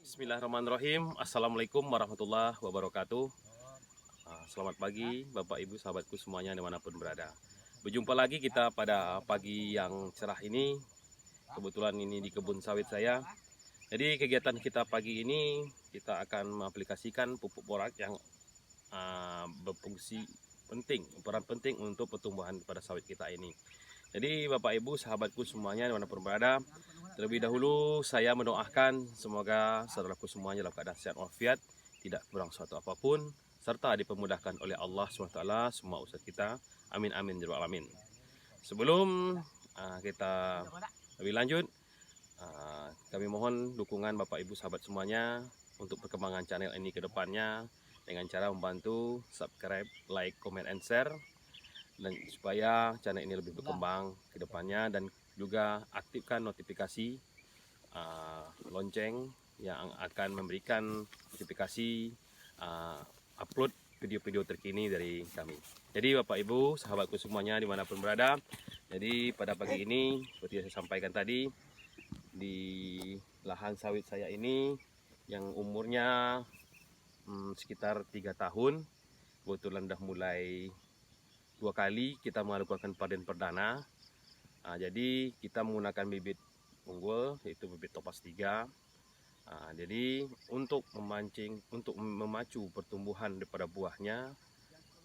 Bismillahirrahmanirrahim. Assalamualaikum warahmatullahi wabarakatuh. Selamat pagi Bapak Ibu sahabatku semuanya dimanapun berada. Berjumpa lagi kita pada pagi yang cerah ini. Kebetulan ini di kebun sawit saya. Jadi kegiatan kita pagi ini kita akan mengaplikasikan pupuk borak yang berfungsi penting, peran penting untuk pertumbuhan pada sawit kita ini. Jadi Bapak Ibu sahabatku semuanya dimanapun berada, terlebih dahulu saya mendoakan semoga saudaraku semuanya dalam keadaan sehat walafiat, tidak kurang suatu apapun, serta dipermudahkan oleh Allah SWT semua usaha kita. Amin amin ya rabbal alamin. Sebelum kita lebih lanjut, kami mohon dukungan Bapak Ibu sahabat semuanya untuk perkembangan channel ini ke depannya dengan cara membantu subscribe, like, comment, and share, dan supaya channel ini lebih berkembang ke depannya, dan juga aktifkan notifikasi lonceng yang akan memberikan notifikasi upload video-video terkini dari kami. Jadi Bapak Ibu sahabatku semuanya dimanapun berada, jadi pada pagi ini seperti yang saya sampaikan tadi, di lahan sawit saya ini yang umurnya sekitar 3 tahun, kebetulan sudah mulai 2 kali kita melakukan panen perdana. Jadi kita menggunakan bibit unggul yaitu bibit Topaz 3. Jadi untuk memacu pertumbuhan daripada buahnya,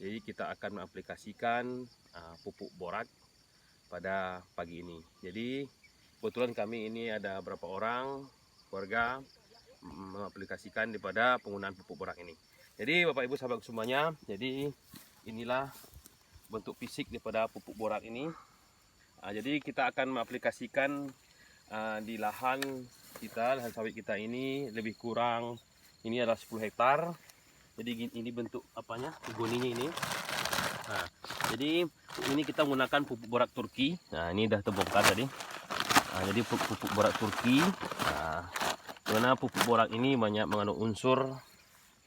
jadi kita akan mengaplikasikan pupuk borak pada pagi ini. Jadi kebetulan kami ini ada beberapa orang keluarga mengaplikasikan daripada penggunaan pupuk borak ini. Jadi Bapak Ibu sahabat semuanya, jadi inilah bentuk fisik daripada pupuk borak ini. Jadi kita akan mengaplikasikan di lahan sawit kita ini lebih kurang ini adalah 10 hektar. Jadi ini bentuk apanya, begoninya ini. Jadi ini kita menggunakan pupuk borak Turki. Ini udah terbongkar tadi. Jadi pupuk borak Turki. Karena pupuk borak ini banyak mengandung unsur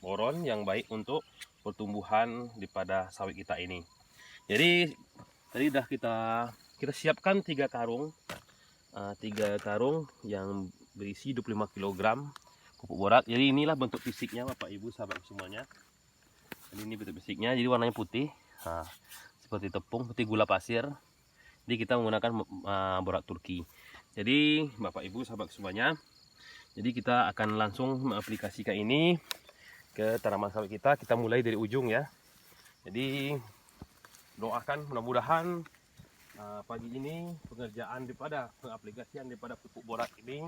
boron yang baik untuk pertumbuhan daripada sawit kita ini. Jadi tadi udah kita siapkan 3 karung, 3 karung yang berisi 25 kg pupuk borak. Jadi inilah bentuk fisiknya Bapak Ibu sahabat semuanya. Jadi ini bentuk fisiknya, jadi warnanya putih, seperti tepung, seperti gula pasir. Jadi kita menggunakan borak Turki. Jadi Bapak Ibu sahabat semuanya, jadi kita akan langsung mengaplikasikan ini ke tanaman sawit kita. Kita mulai dari ujung ya. Jadi doakan mudah-mudahan pagi ini pengerjaan daripada pengaplikasian daripada pupuk borak ini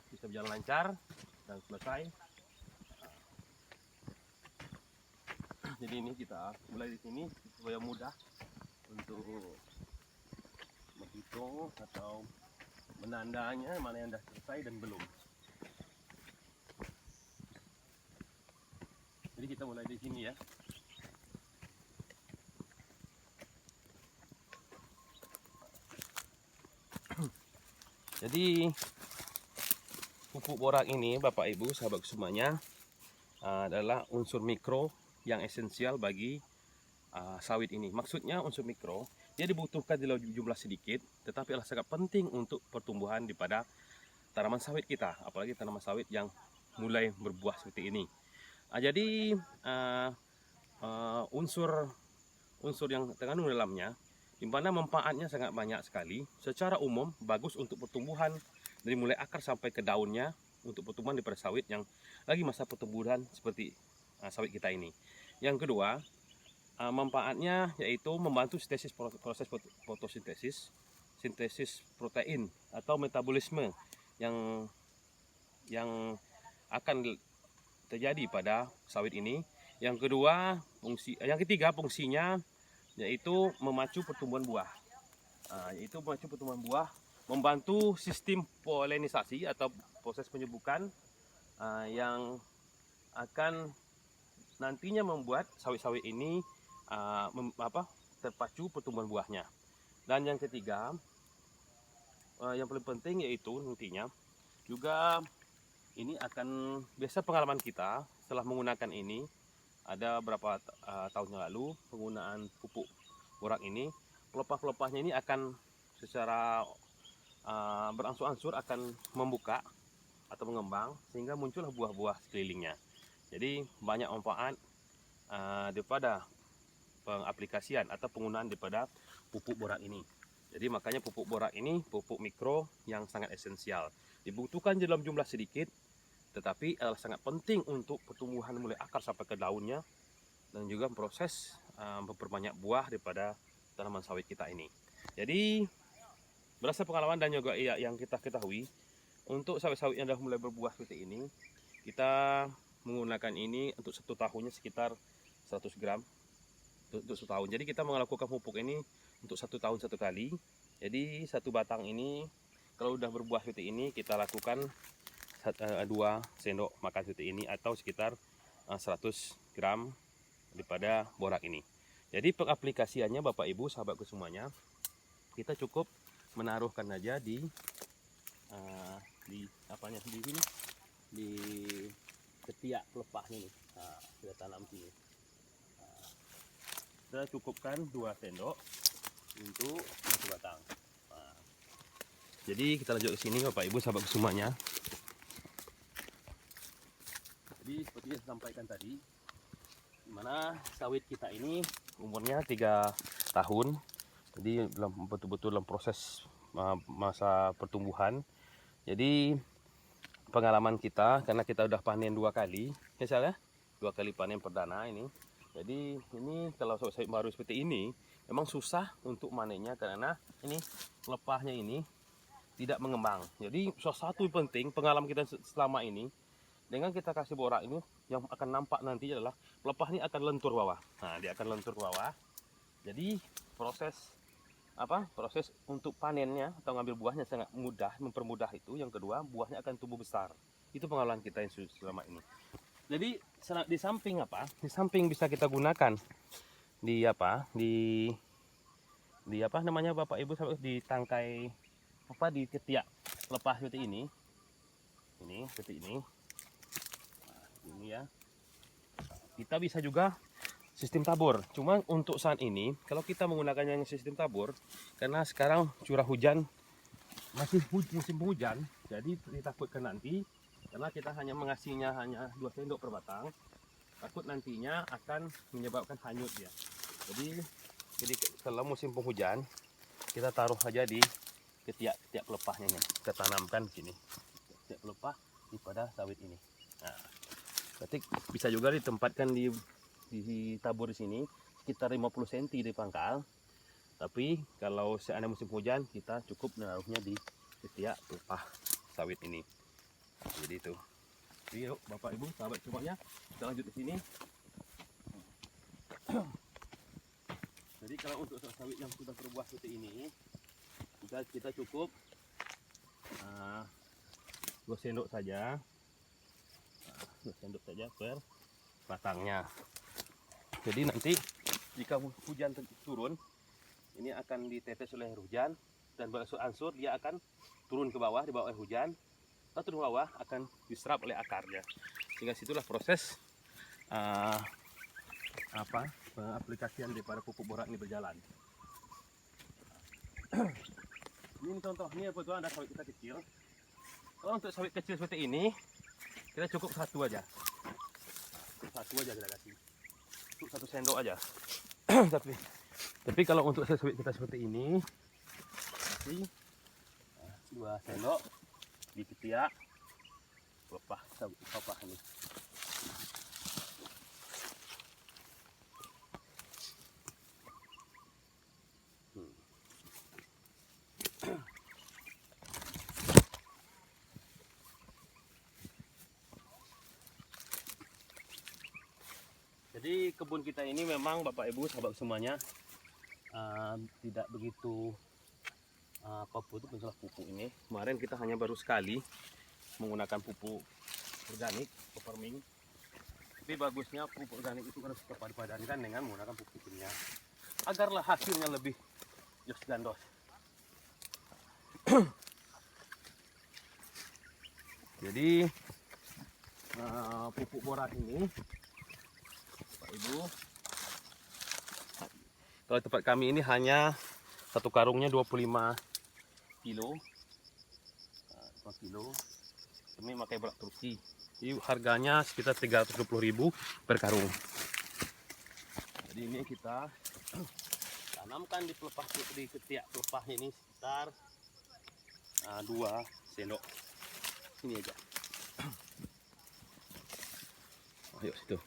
bisa berjalan lancar dan selesai. Jadi ini kita mulai di sini supaya mudah untuk menghitung atau menandanya mana yang sudah selesai dan belum. Jadi kita mulai di sini ya. Jadi pupuk borak ini Bapak Ibu sahabat semuanya adalah unsur mikro yang esensial bagi sawit ini. Maksudnya unsur mikro, dia dibutuhkan dalam jumlah sedikit, tetapi adalah sangat penting untuk pertumbuhan daripada tanaman sawit kita, apalagi tanaman sawit yang mulai berbuah seperti ini. Jadi unsur yang terkandung dalamnya, di mana manfaatnya sangat banyak sekali. Secara umum bagus untuk pertumbuhan dari mulai akar sampai ke daunnya, untuk pertumbuhan daripada sawit yang lagi masa pertumbuhan seperti sawit kita ini. Yang kedua, manfaatnya yaitu membantu proses fotosintesis, sintesis protein atau metabolisme yang akan terjadi pada sawit ini. Yang ketiga fungsinya yaitu memacu pertumbuhan buah. Membantu sistem polenisasi atau proses penyebukan yang akan nantinya membuat sawit-sawit ini terpacu pertumbuhan buahnya. Dan yang ketiga, yang paling penting yaitu nantinya juga ini akan, biasa pengalaman kita setelah menggunakan ini, ada beberapa tahun yang lalu penggunaan pupuk borak ini, pelepah-pelepahnya ini akan secara berangsur-angsur akan membuka atau mengembang sehingga muncullah buah-buah sekelilingnya. Jadi banyak manfaat daripada pengaplikasian atau penggunaan daripada pupuk borak ini. Jadi makanya pupuk borak ini pupuk mikro yang sangat esensial. Dibutuhkan dalam jumlah sedikit, tetapi adalah sangat penting untuk pertumbuhan mulai akar sampai ke daunnya dan juga proses memperbanyak buah daripada tanaman sawit kita ini. Jadi berdasarkan pengalaman dan juga yang kita ketahui, untuk sawit-sawit yang sudah mulai berbuah seperti ini, kita menggunakan ini untuk 1 tahunnya sekitar 100 gram untuk 1 tahun. Jadi kita melakukan pupuk ini untuk 1 tahun 1 kali. Jadi 1 batang ini kalau sudah berbuah seperti ini, kita lakukan 2 sendok makan seperti ini atau sekitar 100 gram daripada borak ini. Jadi pengaplikasiannya Bapak Ibu sahabatku semuanya, kita cukup menaruhkan aja di sini, di ketiak pelepahnya nih. Nah, kita tanam sini. Kita cukupkan 2 sendok untuk 1 batang. Nah, jadi kita lanjut ke sini Bapak Ibu sahabatku semuanya. Jadi seperti yang saya sampaikan tadi, dimana sawit kita ini umurnya 3 tahun. Jadi betul-betul dalam proses masa pertumbuhan. Jadi pengalaman kita, karena kita udah panen 2 kali, misalnya 2 kali panen perdana ini. Jadi ini kalau sawit baru seperti ini, memang susah untuk manennya karena ini lepahnya ini tidak mengembang. Jadi salah satu penting pengalaman kita selama ini, dengan kita kasih borak ini, yang akan nampak nanti adalah pelepah ini akan lentur bawah. Nah, dia akan lentur bawah. Jadi proses untuk panennya atau ngambil buahnya sangat mudah, mempermudah itu. Yang kedua, buahnya akan tumbuh besar. Itu pengalaman kita yang selama ini. Jadi di samping bisa kita gunakan di Bapak Ibu di tangkai di ketiak lepas seperti ini. Ini seperti ini. Ini ya, kita bisa juga sistem tabur. Cuma untuk saat ini kalau kita menggunakan yang sistem tabur, karena sekarang curah hujan masih musim penghujan, jadi ditakutkan nanti karena kita hanya mengasihnya hanya 2 sendok per batang, takut nantinya akan menyebabkan hanyut ya. Jadi kalau musim penghujan kita taruh aja di ketiak pelepahnya nih. Kita tanamkan di sini ketiak pelepah di pada sawit ini. Nah, berarti bisa juga ditempatkan di tabur di sini sekitar 50 cm di pangkal. Tapi kalau seandainya musim hujan, kita cukup menaruhnya di ketiak pelepah sawit ini. Nah, jadi itu. Jadi yuk Bapak Ibu sahabat semuanya, kita lanjut di sini. Jadi kalau untuk sawit yang sudah berbuah seperti ini, kita cukup 2 sendok saja. 2 sendok saja per batangnya. Jadi nanti jika hujan turun, ini akan ditetes oleh air hujan dan berangsur-angsur dia akan turun ke bawah, di bawah air hujan. Setelah turun ke bawah akan diserap oleh akarnya. Sehingga situlah proses pengaplikasian daripada pupuk borak ini berjalan. Ini contoh, ini kebetulan ada sawit kita kecil. Kalau untuk sawit kecil seperti ini, kita cukup 1 aja. 1 aja kita kasih. Cukup 1 sendok aja. tapi kalau untuk sawit kita seperti ini, kasih 2 sendok di ketiak pelepah ini. Jadi kebun kita ini memang Bapak Ibu sahabat semuanya tidak begitu masalah pupuk ini. Kemarin kita hanya baru sekali menggunakan pupuk organik, peppermint. Tapi bagusnya pupuk organik itu harus dipadankan dengan menggunakan pupuk kimia, agarlah hasilnya lebih jos gandos. Jadi pupuk borak ini Pak Ibu, kalau tempat kami ini hanya 1 karungnya 25 kilo, 5 kilo. Kami pakai borak Turki. Jadi harganya sekitar 320.000 per karung. Jadi ini kita tanamkan di pelepah, di ketiak pelepahnya ini sekitar 2 sendok. Ini aja. Ayo situ.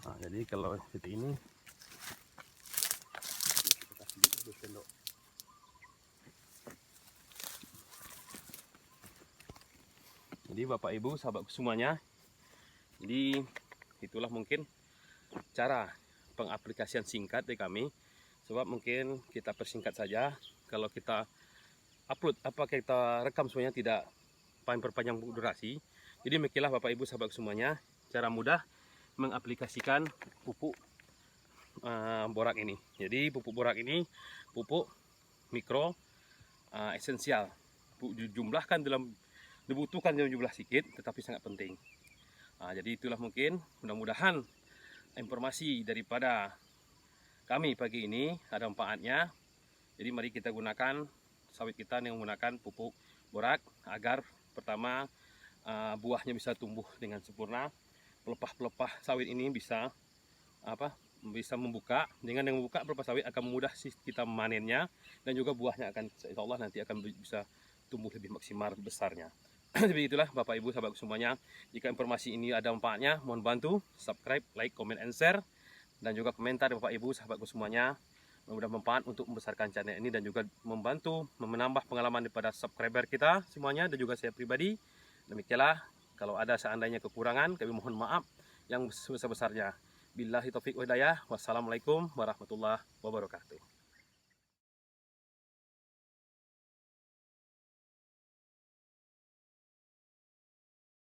Nah, jadi kalau seperti ini kita kasih 2 sendok. Jadi Bapak Ibu sahabatku semuanya, jadi itulah mungkin cara pengaplikasian singkat dari kami. Sebab mungkin kita persingkat saja. Kalau kita upload apa kita rekam semuanya tidak perpanjang durasi. Jadi demikianlah Bapak Ibu sahabat semuanya, cara mudah mengaplikasikan pupuk borak ini. Jadi pupuk borak ini pupuk mikro esensial. Jumlahkan dibutuhkan dalam jumlah sedikit tetapi sangat penting. Jadi itulah mungkin mudah-mudahan informasi daripada kami pagi ini ada manfaatnya. Jadi mari kita gunakan sawit kita yang menggunakan pupuk borak agar pertama buahnya bisa tumbuh dengan sempurna. Pelepah-pelepah sawit ini bisa membuka. Dengan yang membuka pelepah sawit akan mudah kita menanennya, dan juga buahnya akan insya Allah nanti akan bisa tumbuh lebih maksimal besarnya. Jadi itulah Bapak Ibu sahabat semuanya, jika informasi ini ada manfaatnya mohon bantu subscribe, like, comment, and share, dan juga komentar Bapak Ibu sahabatku semuanya. Mudah bermanfaat untuk membesarkan channel ini dan juga membantu menambah pengalaman daripada subscriber kita semuanya dan juga saya pribadi. Demikianlah, kalau ada seandainya kekurangan kami mohon maaf yang sebesar-besarnya. Billahi taufiq wa hidayah. Wassalamualaikum warahmatullahi wabarakatuh.